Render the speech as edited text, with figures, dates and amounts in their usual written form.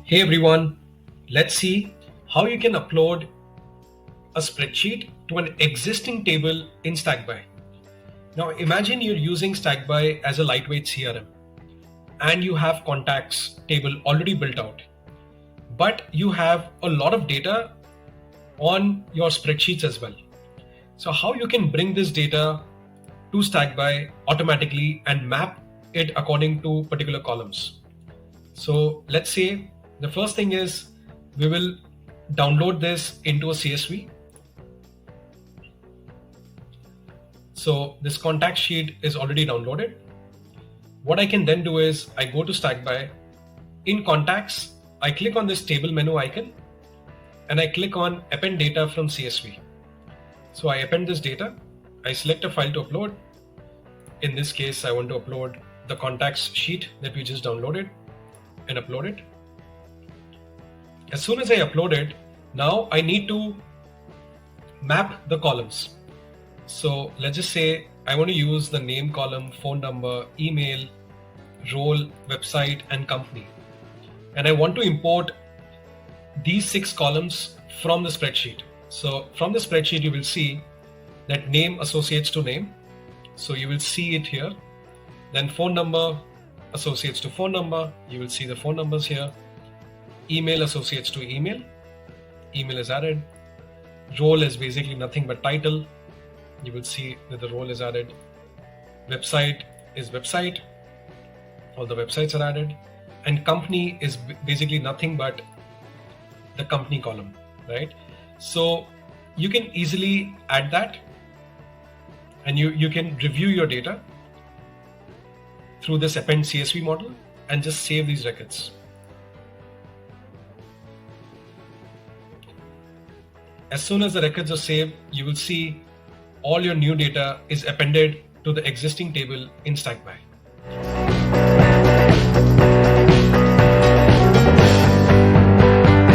Hey everyone, let's see how you can upload a spreadsheet to an existing table in Stackby. Now imagine you're using Stackby as a lightweight CRM and you have contacts table already built out, but you have a lot of data on your spreadsheets as well. So how you can bring this data to Stackby automatically and map it according to particular columns. So let's say the first thing is we will download this into a CSV. So this contact sheet is already downloaded. What I can then do is I go to Stackby. In contacts, I click on this table menu icon and I click on append data from CSV. So I append this data. I select a file to upload. In this case, I want to upload the contacts sheet that we just downloaded and upload it. As soon as I upload it, now I need to map the columns. So let's just say I want to use the name column, phone number, email, role, website, and company. And I want to import these 6 columns from the spreadsheet. So from the spreadsheet, you will see that name associates to name. So you will see it here. Then phone number associates to phone number. You will see the phone numbers here. Email associates to email. Email is added. Role is basically nothing but title. You will see that the role is added. Website is website. All the websites are added. And company is basically nothing but the company column, right? So you can easily add that and you can review your data through this append CSV model and just save these records. As soon as the records are saved, you will see all your new data is appended to the existing table in Stackby.